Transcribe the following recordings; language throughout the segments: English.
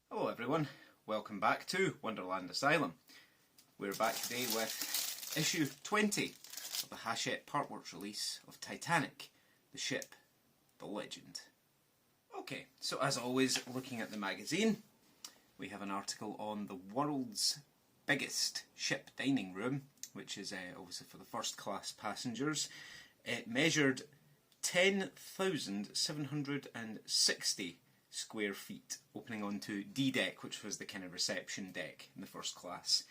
Hello everyone, welcome back to Wonderland Asylum. We're back today with issue 20 of the Hachette partworks release of Titanic, the ship, the legend. Okay, so as always, looking at the magazine, we have an article on the world's biggest ship dining room, which is obviously for the first class passengers. It measured 10,760 square feet, opening onto D deck, which was the kind of reception deck in the first class.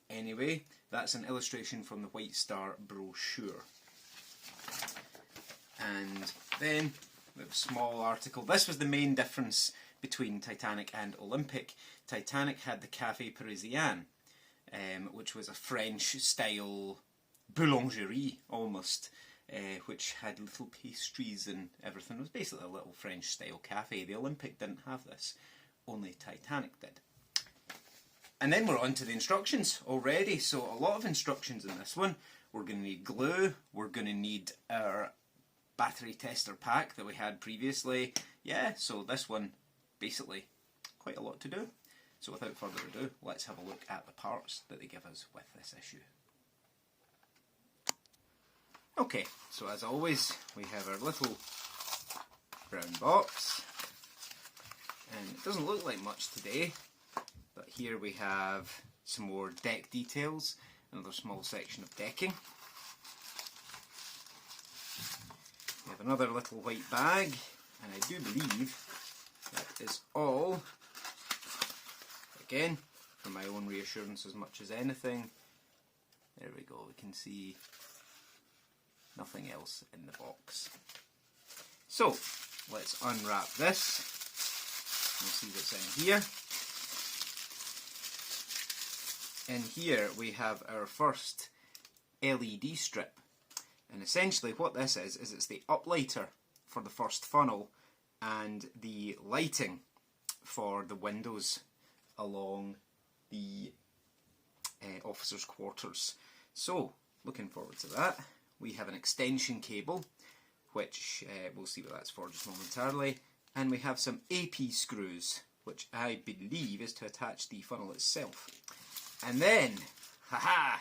Anyway, that's an illustration from the White Star brochure. And then we have a small article. This was the main difference between Titanic and Olympic. Titanic had the Café Parisien, which was a French-style boulangerie, almost, which had little pastries and everything. It was basically a little French-style cafe. The Olympic didn't have this, only Titanic did. And then we're on to the instructions already, so a lot of instructions in this one. We're going to need glue, we're going to need our battery tester pack that we had previously. Yeah, so this one, basically, quite a lot to do. So without further ado, let's have a look at the parts that they give us with this issue. Okay, so as always, we have our little brown box, and it doesn't look like much today, but here we have some more deck details, another small section of decking. We have another little white bag, and I do believe that is all. Again, for my own reassurance as much as anything. There we go, we can see nothing else in the box. So, let's unwrap this and see what's in here. In here we have our first LED strip, and essentially what this is it's the uplighter for the first funnel and the lighting for the windows along the officers' quarters. So, looking forward to that. We have an extension cable, which we'll see what that's for just momentarily, and we have some AP screws, which I believe is to attach the funnel itself. And then, haha,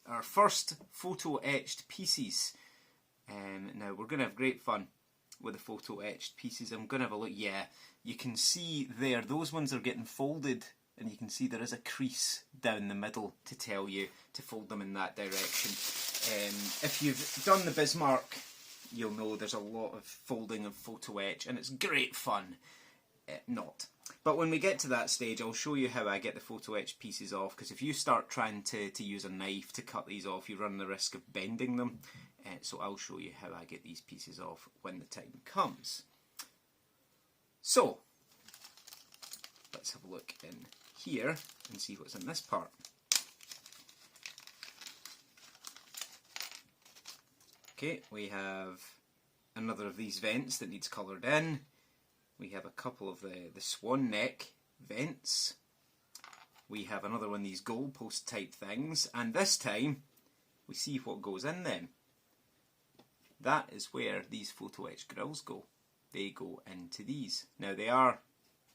our first photo etched pieces. Now we're going to have great fun with the photo etched pieces. I'm going to have a look. Yeah, you can see there, those ones are getting folded, and you can see there is a crease down the middle to tell you to fold them in that direction. If you've done the Bismarck, you'll know there's a lot of folding of photo etch, and it's great fun. Not. But when we get to that stage, I'll show you how I get the photo etch pieces off, because if you start trying to use a knife to cut these off, you run the risk of bending them. So I'll show you how I get these pieces off when the time comes. So, let's have a look in here and see what's in this part. Okay, we have another of these vents that needs coloured in. We have a couple of the swan neck vents. We have another one of these goalpost type things, and this time we see what goes in them. That is where these photo etch grills go. They go into these. Now they are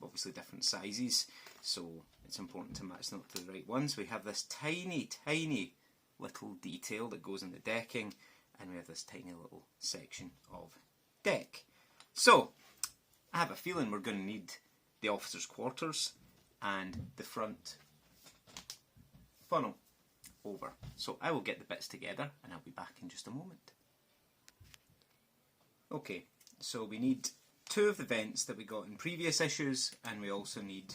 obviously different sizes, so it's important to match them up to the right ones. We have this tiny, tiny little detail that goes in the decking, and we have this tiny little section of deck. So, I have a feeling we're going to need the officers' quarters and the front funnel over. So I will get the bits together and I'll be back in just a moment. Okay, so we need two of the vents that we got in previous issues, and we also need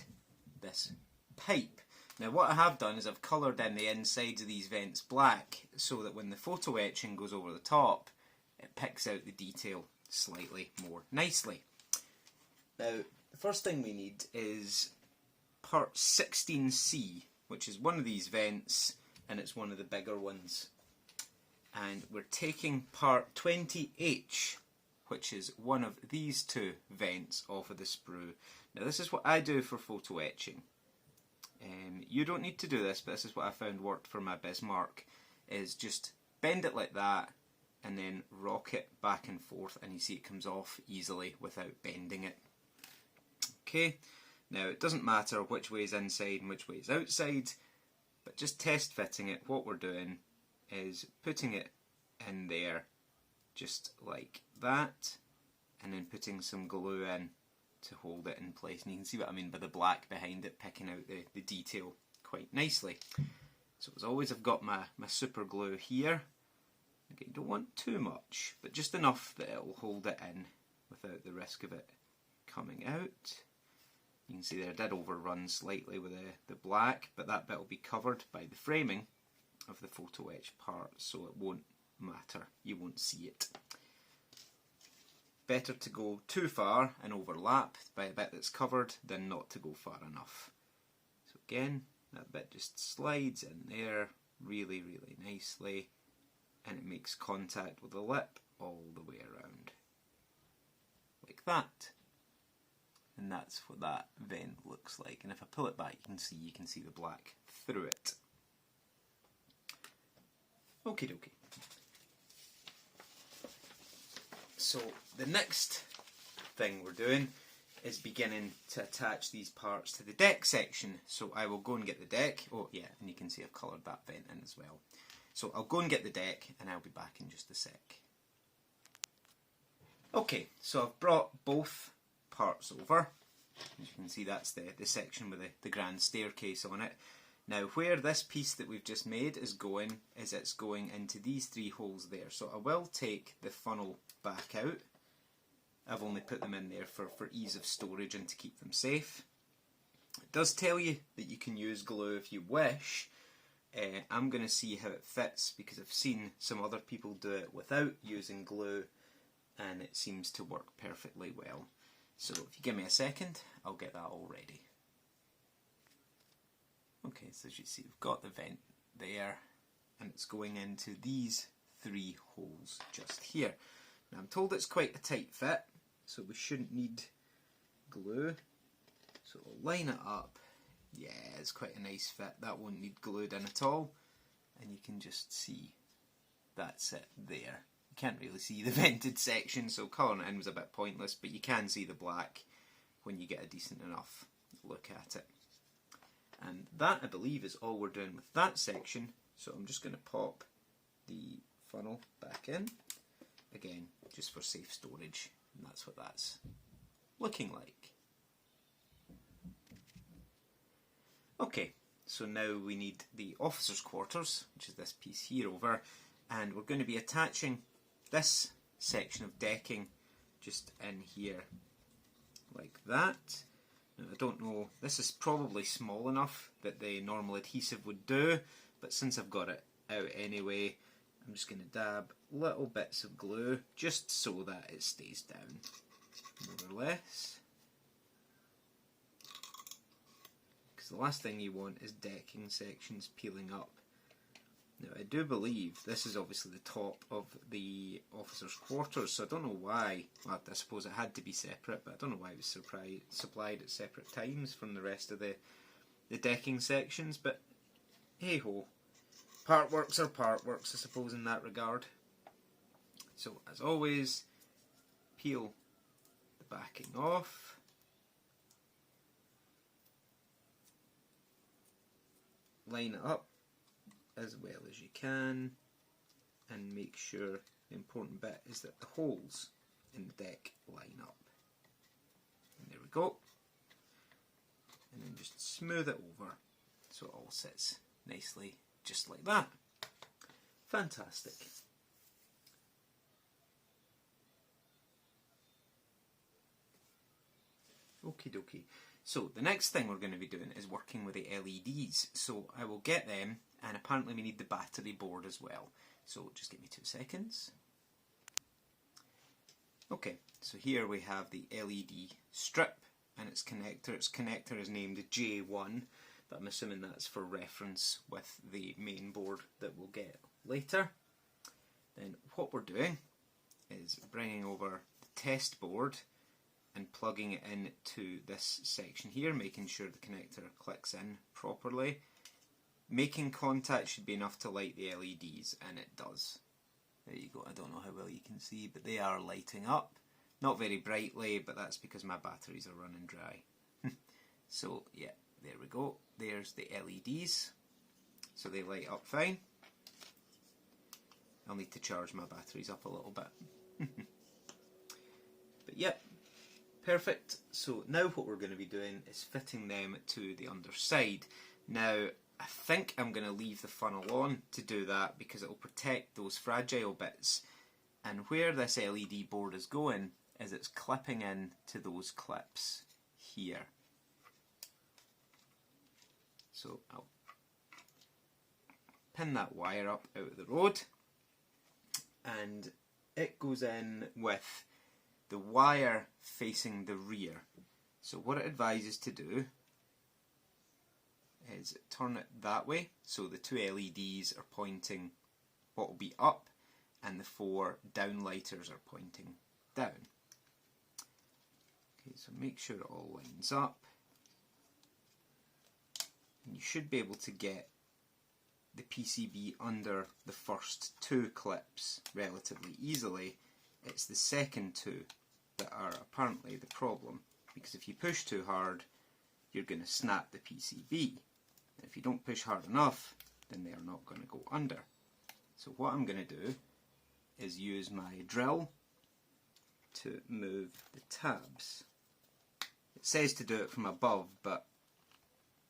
this pipe. Now what I have done is I've coloured in the insides of these vents black, so that when the photo etching goes over the top, it picks out the detail slightly more nicely. Now, the first thing we need is part 16C, which is one of these vents, and it's one of the bigger ones. And we're taking part 20H, which is one of these two vents off of the sprue. Now this is what I do for photo etching. You don't need to do this, but this is what I found worked for my Bismarck, is just bend it like that, and then rock it back and forth, and you see it comes off easily without bending it. Okay, now it doesn't matter which way is inside and which way is outside, but just test fitting it, what we're doing is putting it in there just like that, and then putting some glue in to hold it in place. And you can see what I mean by the black behind it, picking out the detail quite nicely. So as always, I've got my super glue here. Again, don't want too much, but just enough that it'll hold it in without the risk of it coming out. You can see there I did overrun slightly with the black, but that bit will be covered by the framing of the photo etch part, so it won't matter, you won't see it. Better to go too far and overlap by a bit that's covered than not to go far enough. So again, that bit just slides in there really, really nicely, and it makes contact with the lip all the way around. Like that. And that's what that vent looks like. And if I pull it back, you can see the black through it. Okie dokie. So the next thing we're doing is beginning to attach these parts to the deck section. So I will go and get the deck. Oh yeah, and you can see I've coloured that vent in as well. So I'll go and get the deck and I'll be back in just a sec. Okay, so I've brought both parts over. As you can see, that's the section with the grand staircase on it. Now where this piece that we've just made is going, is it's going into these three holes there. So I will take the funnel back out. I've only put them in there for ease of storage and to keep them safe. It does tell you that you can use glue if you wish. I'm going to see how it fits because I've seen some other people do it without using glue and it seems to work perfectly well. So if you give me a second, I'll get that all ready. Okay, so as you see, we've got the vent there and it's going into these three holes just here. Now I'm told it's quite a tight fit, so we shouldn't need glue. So we'll line it up. Yeah, it's quite a nice fit. That won't need glued in at all. And you can just see that's it there. You can't really see the vented section, so colouring it in was a bit pointless, but you can see the black when you get a decent enough look at it. And that, I believe, is all we're doing with that section. So I'm just going to pop the funnel back in. Again, just for safe storage. And that's what that's looking like. Okay, so now we need the officers' quarters, which is this piece here over. And we're going to be attaching this section of decking just in here like that. Now, I don't know, this is probably small enough that the normal adhesive would do, but since I've got it out anyway, I'm just going to dab little bits of glue just so that it stays down, more or less. Because the last thing you want is decking sections peeling up. Now I do believe this is obviously the top of the officers' quarters, so I don't know why, well, I suppose it had to be separate, but I don't know why it was supplied at separate times from the rest of the decking sections, but hey ho, partworks are partworks I suppose in that regard. So as always, peel the backing off. Line it up as well as you can and make sure the important bit is that the holes in the deck line up. And there we go. And then just smooth it over so it all sits nicely just like that. Fantastic. Okie dokie. So the next thing we're going to be doing is working with the LEDs. So I will get them, and apparently we need the battery board as well. So just give me 2 seconds. Okay, so here we have the LED strip and its connector. Its connector is named J1, but I'm assuming that's for reference with the main board that we'll get later. Then what we're doing is bringing over the test board and plugging it into this section here, making sure the connector clicks in properly. Making contact should be enough to light the LEDs, and it does. There you go. I don't know how well you can see, but they are lighting up. Not very brightly, but that's because my batteries are running dry. So yeah, there we go. There's the LEDs. So they light up fine. I'll need to charge my batteries up a little bit. But yep, perfect. So now what we're going to be doing is fitting them to the underside. Now I think I'm going to leave the funnel on to do that because it will protect those fragile bits. And where this LED board is going is it's clipping in to those clips here. So I'll pin that wire up out of the road, and it goes in with the wire facing the rear. So what it advises to do is turn it that way, so the two LEDs are pointing what will be up and the 4 downlighters are pointing down. Okay, so make sure it all lines up. And you should be able to get the PCB under the first 2 clips relatively easily. It's the second 2 that are apparently the problem, because if you push too hard you're going to snap the PCB, and if you don't push hard enough then they're not going to go under. So what I'm going to do is use my drill to move the tabs. It says to do it from above, but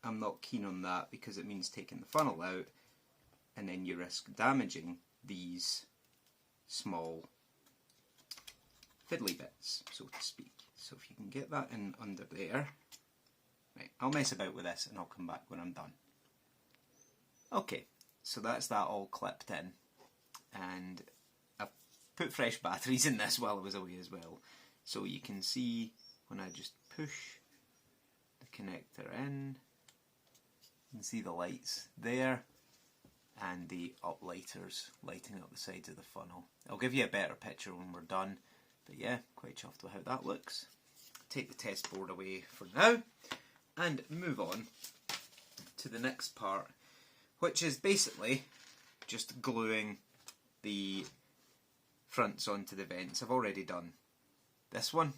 I'm not keen on that because it means taking the funnel out and then you risk damaging these small fiddly bits, so to speak. So if you can get that in under there. Right, I'll mess about with this and I'll come back when I'm done. Okay, so that's that all clipped in, and I've put fresh batteries in this while I was away as well. So you can see when I just push the connector in, you can see the lights there and the uplighters lighting up the sides of the funnel. I'll give you a better picture when we're done, but yeah, quite chuffed with how that looks. Take the test board away for now and move on to the next part, which is basically just gluing the fronts onto the vents. I've already done this one,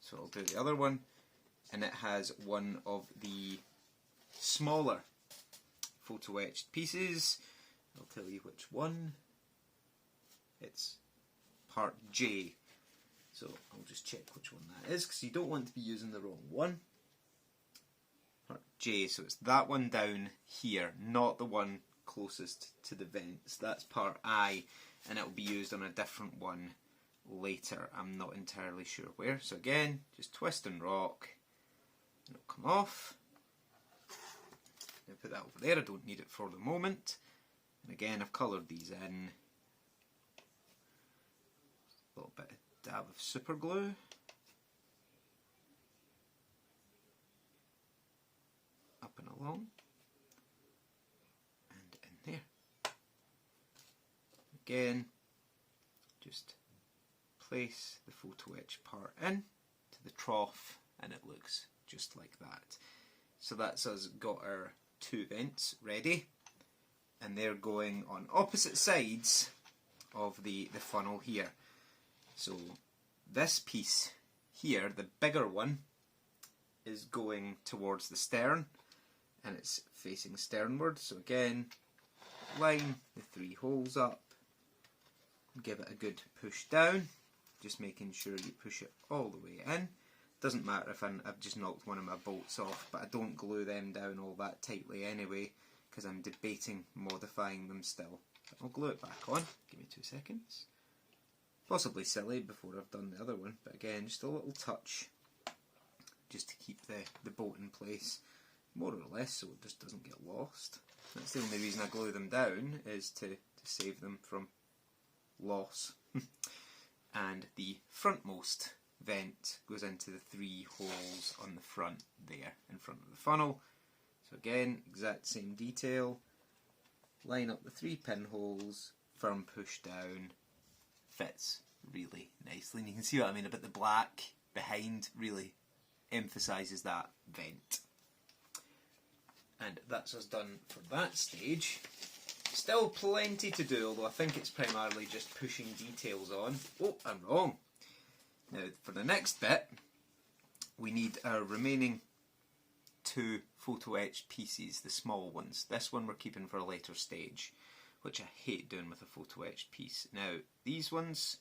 so I'll do the other one, and it has one of the smaller photo etched pieces. I'll tell you which one. It's part J, so I'll just check which one that is because you don't want to be using the wrong one. Part J, so it's that one down here, not the one closest to the vents. That's part I, and it will be used on a different one later. I'm not entirely sure where. So again, just twist and rock and it'll come off. Now put that over there, I don't need it for the moment. And again, I've coloured these in. A little bit of dab of super glue. Up and along. And in there. Again, just place the photo etch part in to the trough and it looks just like that. So that's us got our 2 vents ready, and they're going on opposite sides of the funnel here. So this piece here, the bigger one, is going towards the stern and it's facing sternward. So again, line the 3 holes up, give it a good push down, just making sure you push it all the way in. Doesn't matter if I've just knocked one of my bolts off, but I don't glue them down all that tightly anyway because I'm debating modifying them still. But I'll glue it back on. Give me 2 seconds. Possibly silly before I've done the other one, but again, just a little touch just to keep the bolt in place, more or less, so it just doesn't get lost. That's the only reason I glue them down, is to save them from loss. And the frontmost vent goes into the 3 holes on the front there, in front of the funnel. So again, exact same detail. Line up the 3 pinholes, firm push down, fits really nicely. And you can see what I mean about the black behind, really emphasises that vent. And that's us done for that stage. Still plenty to do, although I think it's primarily just pushing details on. Oh, I'm wrong. Now, for the next bit, we need our remaining 2 photo etched pieces, the small ones. This one we're keeping for a later stage, which I hate doing with a photo etched piece. Now, these ones,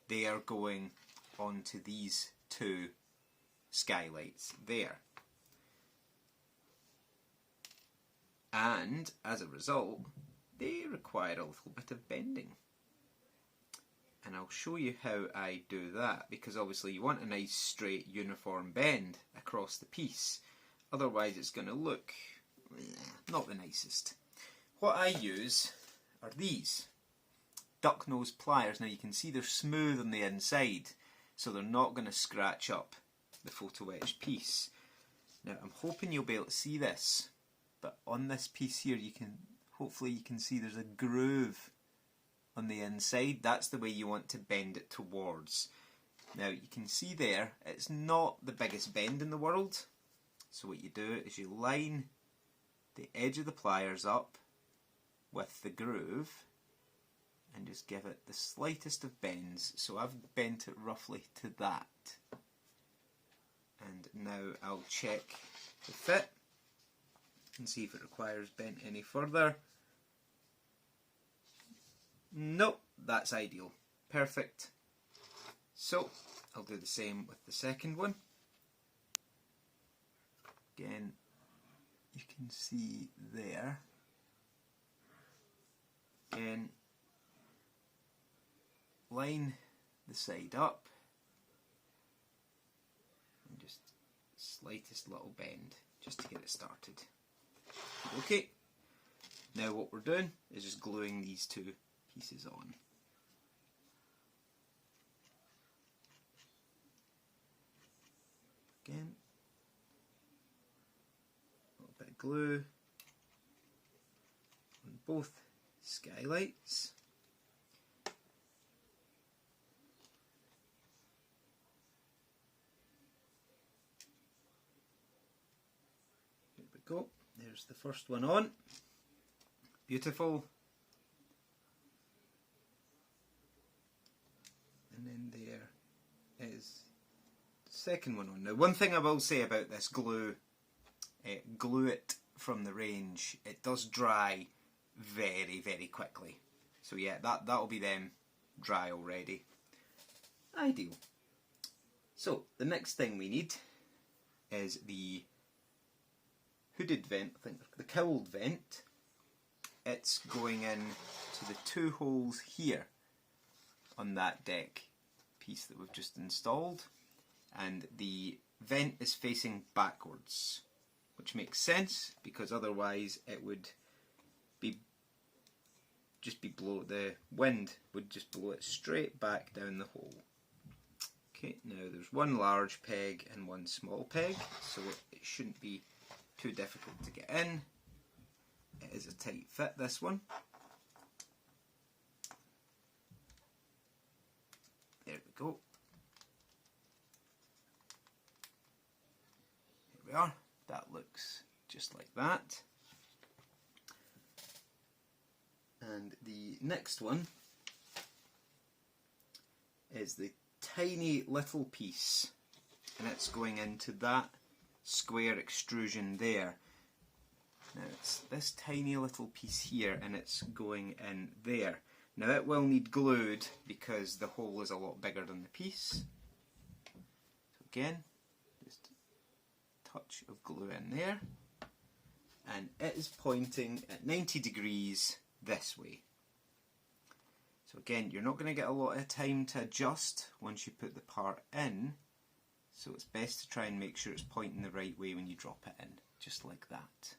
they are going onto these 2 skylights there. And, as a result, they require a little bit of bending. And I'll show you how I do that, because obviously you want a nice straight uniform bend across the piece. Otherwise it's going to look not the nicest. What I use are these duck nose pliers. Now you can see they're smooth on the inside, so they're not going to scratch up the photo etched piece. Now I'm hoping you'll be able to see this, but on this piece here hopefully you can see there's a groove on the inside. That's the way you want to bend it towards. Now you can see there, it's not the biggest bend in the world. So what you do is you line the edge of the pliers up with the groove and just give it the slightest of bends. So I've bent it roughly to that. And now I'll check the fit and see if it requires bent any further. Nope, that's ideal. Perfect. So I'll do the same with the second one. Again, you can see there. Again, line the side up and just slightest little bend just to get it started. Okay, now what we're doing is just gluing these 2 pieces on. Again, a little bit of glue on both skylights. There we go, there's the first one on. Beautiful. And then there is the second one on. Now one thing I will say about this glue, glue it from the range. It does dry very, very quickly. So yeah, that'll be them dry already. Ideal. So the next thing we need is the hooded vent, I think the cowled vent. It's going in to the 2 holes here on that deck piece that we've just installed, and the vent is facing backwards, which makes sense because otherwise it would be the wind would just blow it straight back down the hole. Okay, now there's 1 large peg and 1 small peg, so it shouldn't be too difficult to get in. It is a tight fit, this one. There we go. Here we are. That looks just like that. And the next one is the tiny little piece, and it's going into that square extrusion there. Now it's this tiny little piece here, and it's going in there. Now it will need glued because the hole is a lot bigger than the piece. So again, just a touch of glue in there, and it is pointing at 90 degrees this way. So again, you're not going to get a lot of time to adjust once you put the part in, so it's best to try and make sure it's pointing the right way when you drop it in, just like that.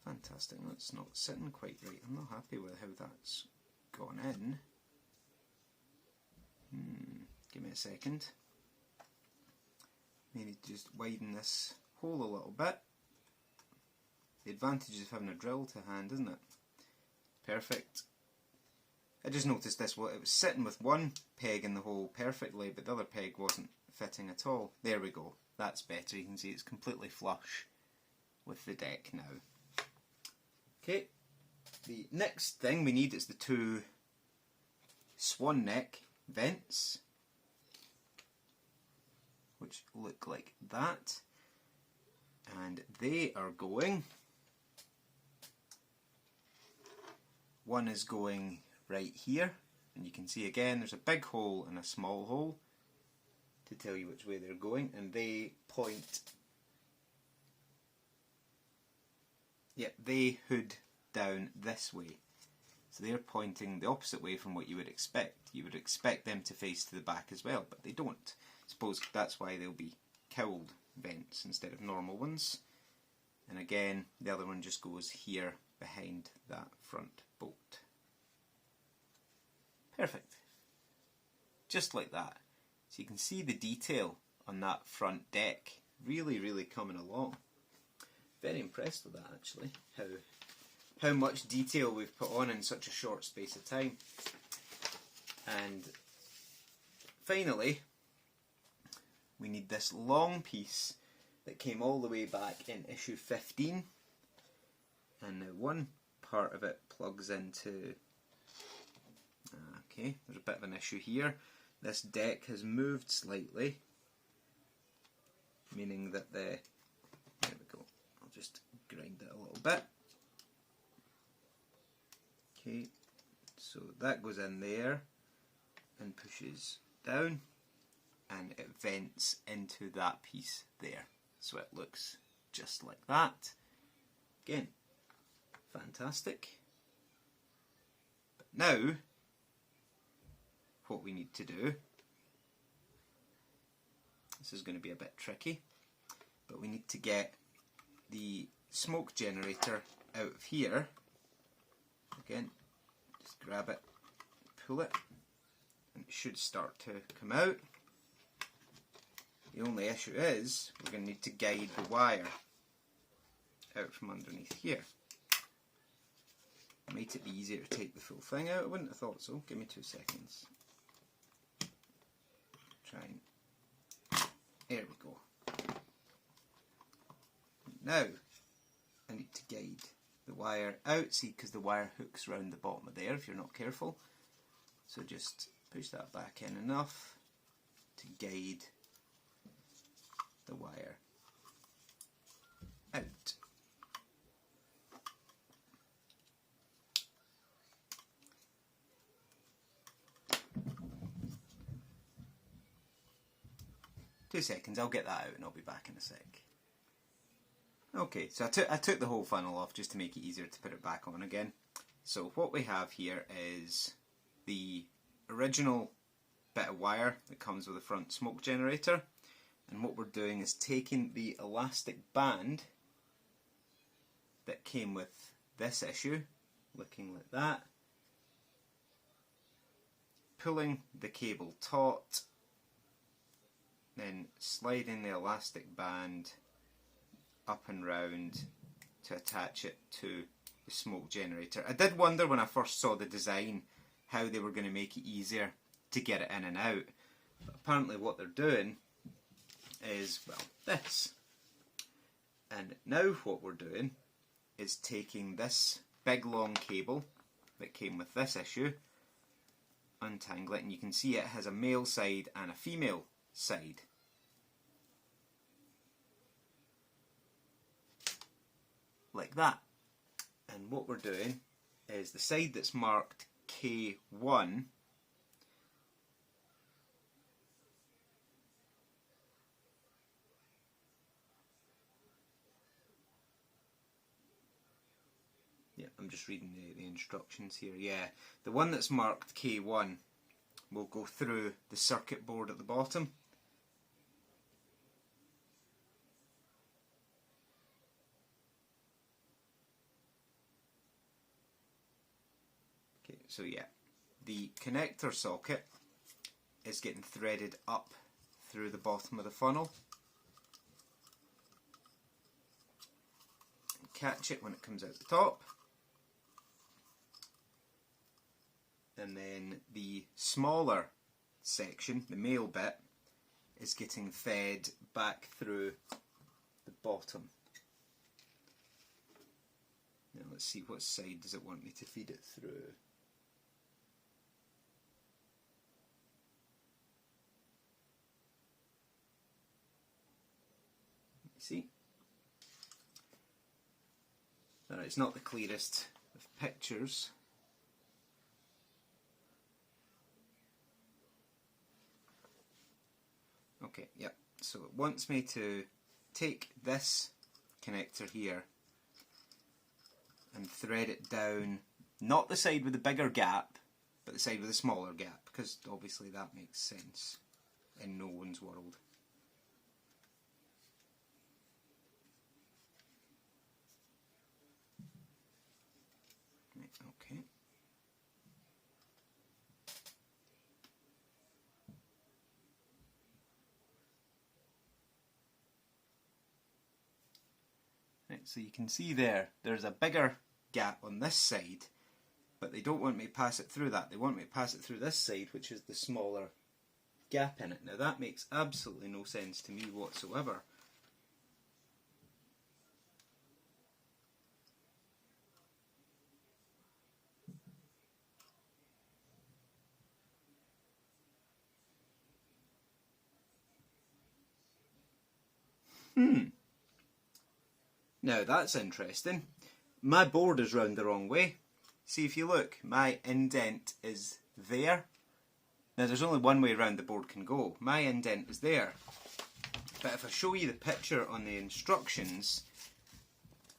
Fantastic, that's not sitting quite right. I'm not happy with how that's gone in. Give me a second. Maybe just widen this hole a little bit. The advantage of having a drill to hand, isn't it? Perfect. I just noticed this, it was sitting with 1 peg in the hole perfectly, but the other peg wasn't fitting at all. There we go, that's better. You can see it's completely flush with the deck now. Okay, the next thing we need is the two swan neck vents, which look like that, and they are going, one is going right here, and you can see again there's a big hole and a small hole to tell you which way they're going, and they point, they hood down this way. So they're pointing the opposite way from what you would expect. You would expect them to face to the back as well, but they don't. Suppose that's why they'll be cowled vents instead of normal ones. And again, the other one just goes here behind that front bolt. Perfect. Just like that. So you can see the detail on that front deck really, really coming along. Very impressed with that actually, how much detail we've put on in such a short space of time. And finally, we need this long piece that came all the way back in issue 15, and now one part of it plugs into, okay, there's a bit of an issue here. This deck has moved slightly, meaning that there we go, I'll just grind it a little bit. Okay, so that goes in there and pushes down, and it vents into that piece there. So it looks just like that. Again, fantastic. But now, what we need to do, this is going to be a bit tricky, but we need to get the smoke generator out of here. Again, just grab it, pull it, and it should start to come out. The only issue is we're going to need to guide the wire out from underneath here. Might it be easier to take the full thing out? I wouldn't have thought so. Give me 2 seconds. Try and... There we go. Now, I need to guide the wire out, see, because the wire hooks round the bottom of there if you're not careful. So just push that back in enough to guide the wire out. Two seconds, I'll get that out and I'll be back in a sec. Okay, so I took the whole funnel off just to make it easier to put it back on again. So what we have here is the original bit of wire that comes with the front smoke generator, and what we're doing is taking the elastic band that came with this issue, looking like that, pulling the cable taut, then sliding the elastic band up and round to attach it to the smoke generator. I did wonder when I first saw the design how they were going to make it easier to get it in and out, but apparently what they're doing is, well, this. And now what we're doing is taking this big long cable that came with this issue, untangle it, and you can see it has a male side and a female side. Like that. And what we're doing is the side that's marked K1 I'm just reading the instructions here. Yeah, the one that's marked K1 will go through the circuit board at the bottom. Okay, so yeah, the connector socket is getting threaded up through the bottom of the funnel. Catch it when it comes out the top. And then the smaller section, the male bit, is getting fed back through the bottom. Now let's see, what side does it want me to feed it through? See? Now, it's not the clearest of pictures. Okay, yep. So it wants me to take this connector here and thread it down, not the side with the bigger gap, but the side with the smaller gap, because obviously that makes sense in no one's world. Okay. Right, so you can see there's a bigger gap on this side, but they don't want me to pass it through that. They want me to pass it through this side, which is the smaller gap in it. Now that makes absolutely no sense to me whatsoever. Now that's interesting. My board is round the wrong way. See, if you look, my indent is there. Now there's only one way around the board can go. My indent is there. But if I show you the picture on the instructions,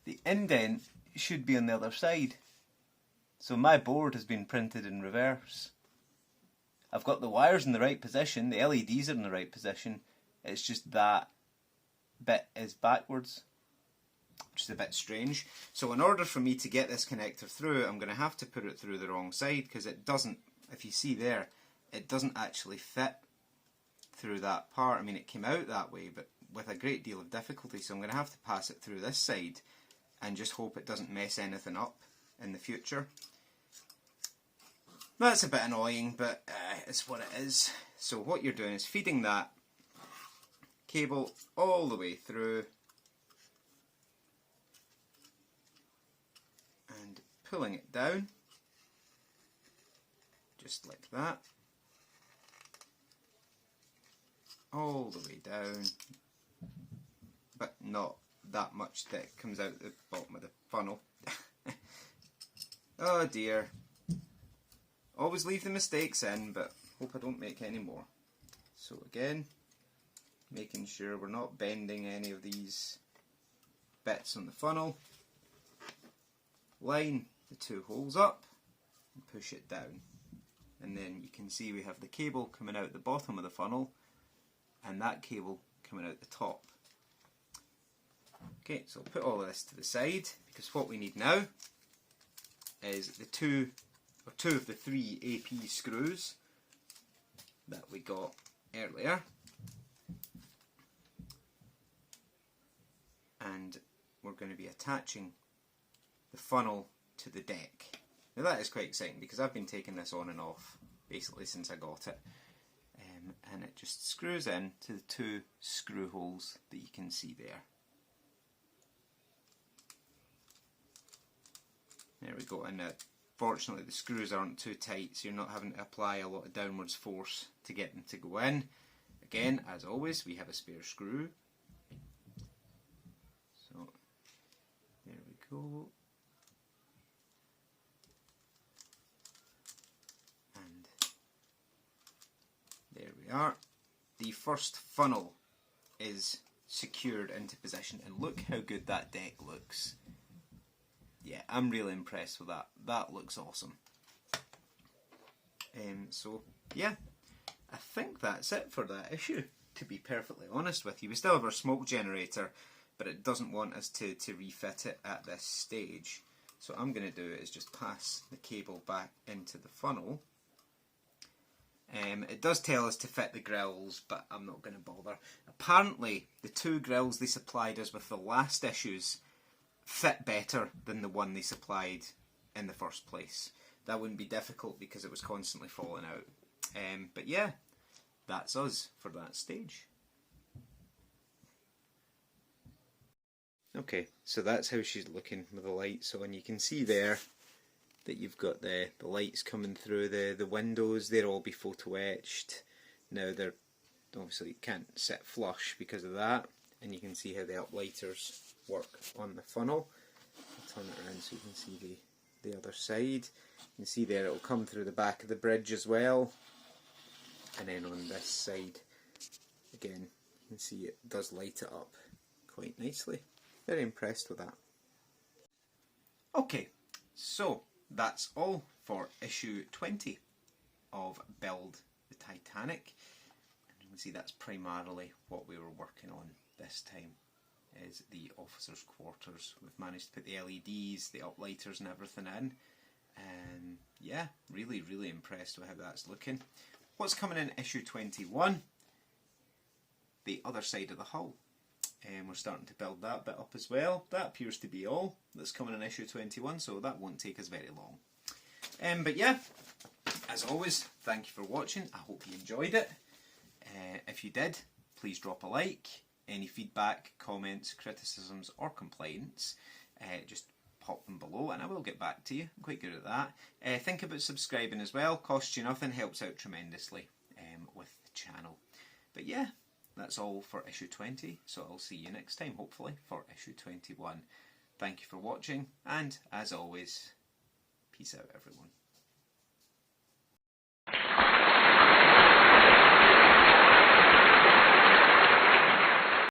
the indent should be on the other side. So my board has been printed in reverse. I've got the wires in the right position, the LEDs are in the right position, it's just that bit is backwards, which is a bit strange. So in order for me to get this connector through, I'm going to have to put it through the wrong side, because it doesn't, if you see there, it doesn't actually fit through that part. I mean, it came out that way, but with a great deal of difficulty, so I'm going to have to pass it through this side and just hope it doesn't mess anything up in the future. That's a bit annoying, but it's what it is. So what you're doing is feeding that cable all the way through and pulling it down, just like that, all the way down, but not that much that it comes out the bottom of the funnel. Oh dear. Always leave the mistakes in, but hope I don't make any more. So again, making sure we're not bending any of these bits on the funnel. Line the two holes up and push it down. And then you can see we have the cable coming out the bottom of the funnel and that cable coming out the top. Okay, so I'll put all of this to the side, because what we need now is the two of the 3 AP screws that we got earlier, and we're going to be attaching the funnel to the deck. Now that is quite exciting, because I've been taking this on and off basically since I got it, and it just screws in to the 2 screw holes that you can see there. There we go, and fortunately the screws aren't too tight, so you're not having to apply a lot of downwards force to get them to go in. Again, as always, we have a spare screw. So, there we go. And there we are. The first funnel is secured into position, and look how good that deck looks. Yeah, I'm really impressed with that. That looks awesome. So, yeah, I think that's it for that issue, to be perfectly honest with you. We still have our smoke generator, but it doesn't want us to refit it at this stage. So what I'm going to do is just pass the cable back into the funnel. It does tell us to fit the grills, but I'm not going to bother. Apparently, the 2 grills they supplied us with the last issues fit better than the one they supplied in the first place. That wouldn't be difficult because it was constantly falling out. But yeah, that's us for that stage. Okay, so that's how she's looking with the lights on. You can see there that you've got the lights coming through the windows. They'll all be photo etched. Now they're obviously can't sit flush because of that, and you can see how the uplighters work on the funnel. I'll turn it around so you can see the other side. You can see there it'll come through the back of the bridge as well, and then on this side again you can see it does light it up quite nicely. Very impressed with that. Okay, so that's all for issue 20 of Build the Titanic. And you can see that's primarily what we were working on this time, is the officers' quarters. We've managed to put the LEDs, the uplighters and everything in. And yeah, really impressed with how that's looking. What's coming in issue 21? The other side of the hull. And we're starting to build that bit up as well. That appears to be all that's coming in issue 21, so that won't take us very long. But yeah, as always, thank you for watching. I hope you enjoyed it. If you did, please drop a like. Any feedback, comments, criticisms or complaints, just pop them below and I will get back to you. I'm quite good at that. Think about subscribing as well. Costs you nothing, helps out tremendously with the channel. But yeah, that's all for issue 20, so I'll see you next time, hopefully, for issue 21. Thank you for watching, and as always, peace out everyone.